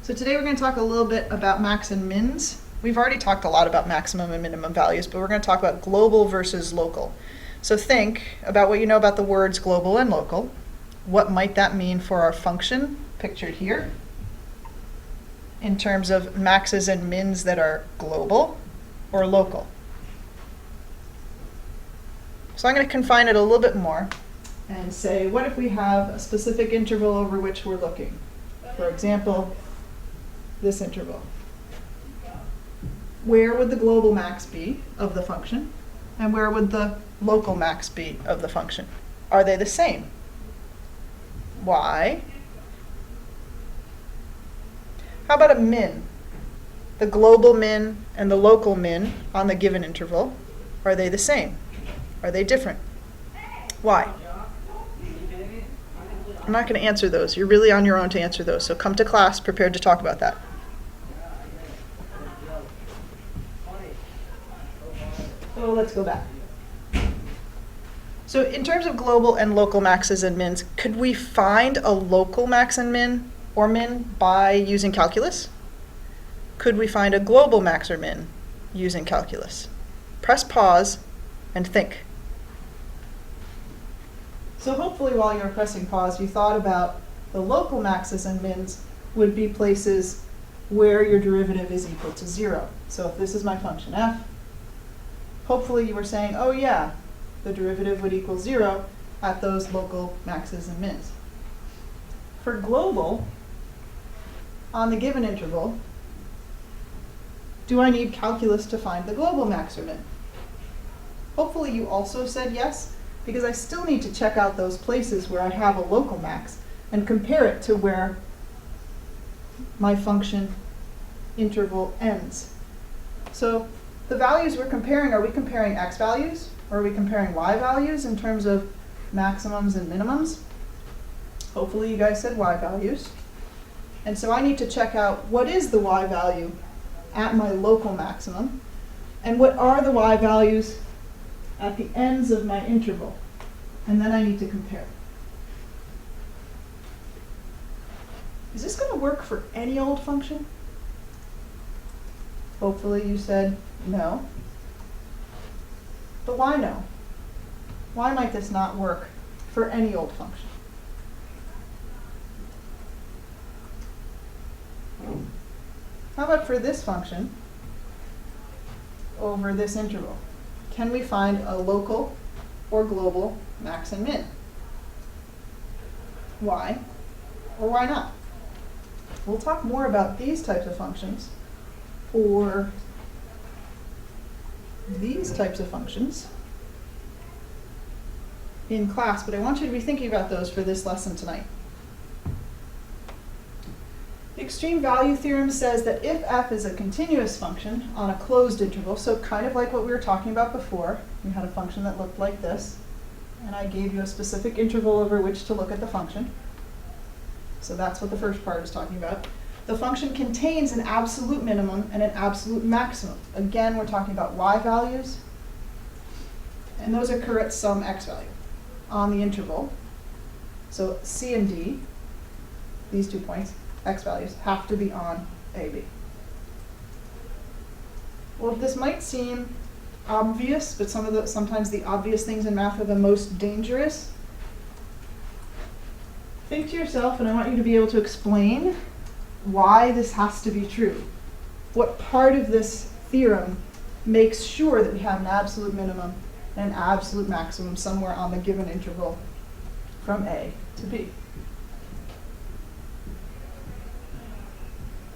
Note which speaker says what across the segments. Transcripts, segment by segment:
Speaker 1: So today we're going to talk a little bit about max and mins. We've already talked a lot about maximum and minimum values, but we're going to talk about global versus local. So think about what you know about the words global and local. What might that mean for our function, pictured here, in terms of maxes and mins that are global or local? So I'm going to confine it a little bit more and say, what if we have a specific interval over which we're looking? For example, this interval. Where would the global max be of the function? And where would the local max be of the function? Are they the same? Why? How about a min? The global min and the local min on the given interval, are they the same? Are they different? Why? I'm not going to answer those. You're really on your own to answer those. So come to class prepared to talk about that. So let's go back. So in terms of global and local maxes and mins, could we find a local max and min or min by using calculus? Could we find a global max or min using calculus? Press pause and think. So hopefully while you were pressing pause, you thought about the local maxes and mins would be places where your derivative is equal to 0. So if this is my function f, hopefully you were saying, oh yeah, the derivative would equal 0 at those local maxes and mins. For global, on the given interval, do I need calculus to find the global max or min? Hopefully you also said yes, because I still need to check out those places where I have a local max and compare it to where my function interval ends. So the values we're comparing, are we comparing x values or are we comparing y values in terms of maximums and minimums? Hopefully you guys said y values. And so I need to check out what is the y value at my local maximum and what are the y values at the ends of my interval. And then I need to compare. Is this going to work for any old function? Hopefully you said no. But why no? Why might this not work for any old function? How about for this function over this interval? Can we find a local or global max and min? Why or why not? We'll talk more about these types of functions or these types of functions in class, but I want you to be thinking about those for this lesson tonight. The extreme value theorem says that if f is a continuous function on a closed interval, so kind of like what we were talking about before, we had a function that looked like this, and I gave you a specific interval over which to look at the function. So that's what the first part is talking about. The function contains an absolute minimum and an absolute maximum. Again, we're talking about y values, and those occur at some x value on the interval. So C and D, these 2 points, x values, have to be on AB. Well, this might seem obvious, but sometimes the obvious things in math are the most dangerous. Think to yourself, and I want you to be able to explain why this has to be true. What part of this theorem makes sure that we have an absolute minimum and an absolute maximum somewhere on the given interval from A to B?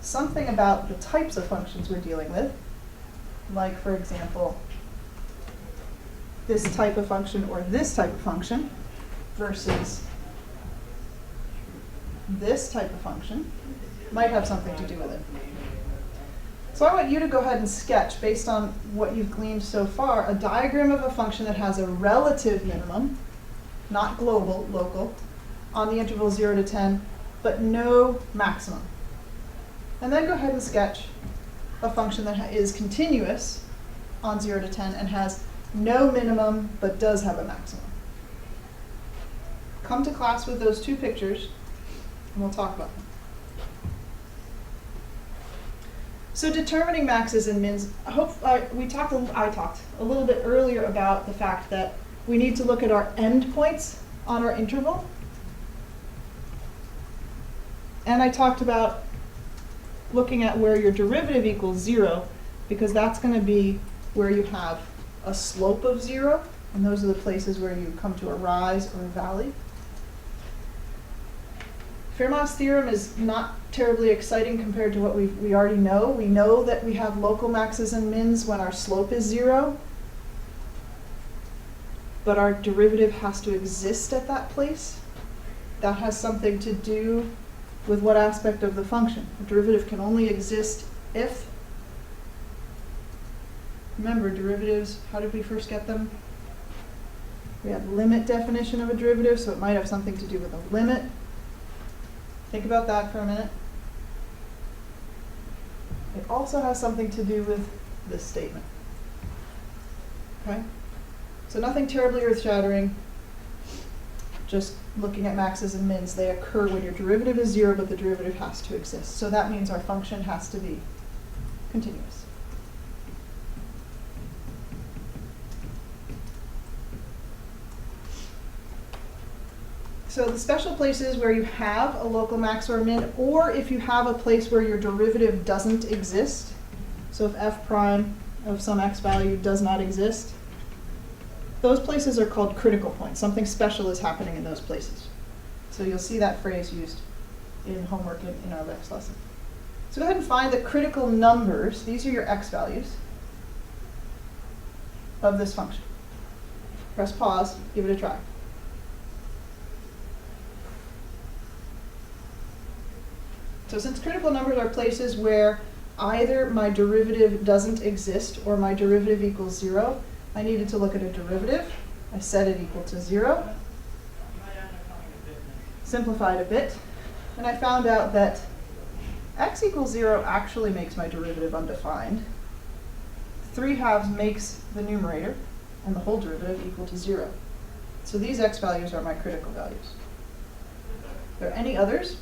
Speaker 1: Something about the types of functions we're dealing with, like for example, this type of function or this type of function versus this type of function, might have something to do with it. So I want you to go ahead and sketch, based on what you've gleaned so far, a diagram of a function that has a relative minimum, not global, local, on the interval 0 to 10, but no maximum. And then go ahead and sketch a function that is continuous on 0 to 10 and has no minimum, but does have a maximum. Come to class with those two pictures, and we'll talk about them. So determining maxes and mins, I talked a little bit earlier about the fact that we need to look at our endpoints on our interval. And I talked about looking at where your derivative equals 0, because that's going to be where you have a slope of 0, and those are the places where you come to a rise or a valley. Fermat's theorem is not terribly exciting compared to what we already know. We know that we have local maxes and mins when our slope is 0, but our derivative has to exist at that place. That has something to do with what aspect of the function. The derivative can only exist if, remember derivatives, how did we first get them? We had limit definition of a derivative, so it might have something to do with a limit. Think about that for a minute. It also has something to do with this statement. Okay? So nothing terribly earth-shattering, just looking at maxes and mins. They occur when your derivative is 0, but the derivative has to exist. So that means our function has to be continuous. So the special places where you have a local max or min, or if you have a place where your derivative doesn't exist, so if f prime of some x value does not exist, those places are called critical points. Something special is happening in those places. So you'll see that phrase used in homework in our next lesson. So go ahead and find the critical numbers. These are your x values of this function. Press pause, give it a try. So since critical numbers are places where either my derivative doesn't exist or my derivative equals 0, I needed to look at a derivative. I set it equal to 0. Simplified a bit. And I found out that x equals 0 actually makes my derivative undefined. 3/2 makes the numerator and the whole derivative equal to 0. So these x values are my critical values. Are there any others?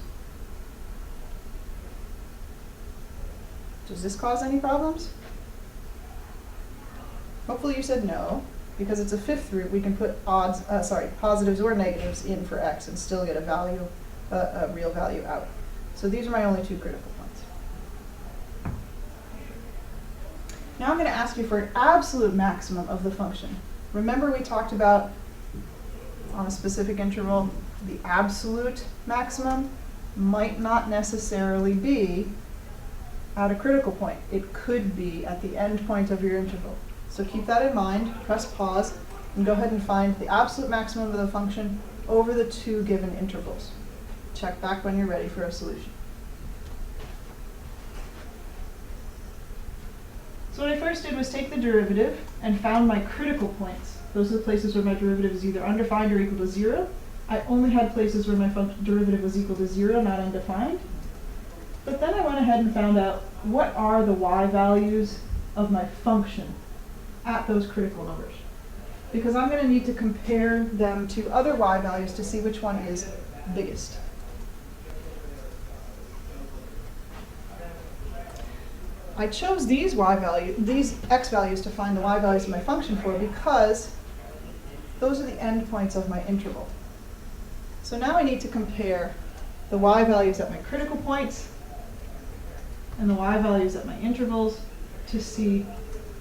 Speaker 1: Does this cause any problems? Hopefully you said no, because it's a fifth root. We can put positives or negatives in for x and still get a value, a real value out. So these are my only two critical points. Now I'm going to ask you for an absolute maximum of the function. Remember we talked about on a specific interval, the absolute maximum might not necessarily be at a critical point. It could be at the end point of your interval. So keep that in mind, press pause, and go ahead and find the absolute maximum of the function over the two given intervals. Check back when you're ready for a solution. So what I first did was take the derivative and found my critical points. Those are the places where my derivative is either undefined or equal to 0. I only had places where my derivative was equal to 0, not undefined. But then I went ahead and found out what are the y values of my function at those critical numbers. Because I'm going to need to compare them to other y values to see which one is biggest. I chose these x values to find the y values of my function for because those are the endpoints of my interval. So now I need to compare the y values at my critical points and the y values at my intervals to see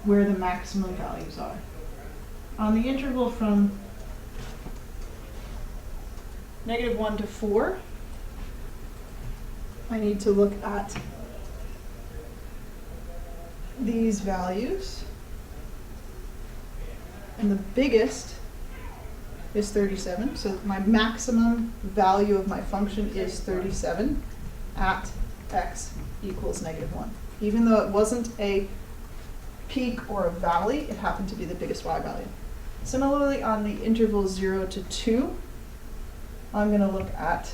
Speaker 1: where the maximum values are. On the interval from -1 to 4, I need to look at these values. And the biggest is 37. So my maximum value of my function is 37 at x equals -1. Even though it wasn't a peak or a valley, it happened to be the biggest y value. Similarly, on the interval 0 to 2, I'm going to look at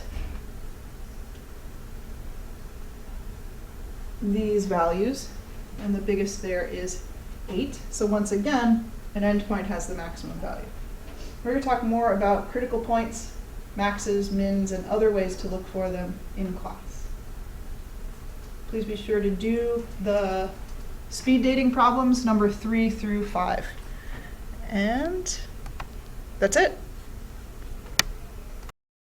Speaker 1: these values, and the biggest there is 8. So once again, an endpoint has the maximum value. We're going to talk more about critical points, maxes, mins, and other ways to look for them in class. please be sure to do the speed dating problems number 3 through 5. And that's it.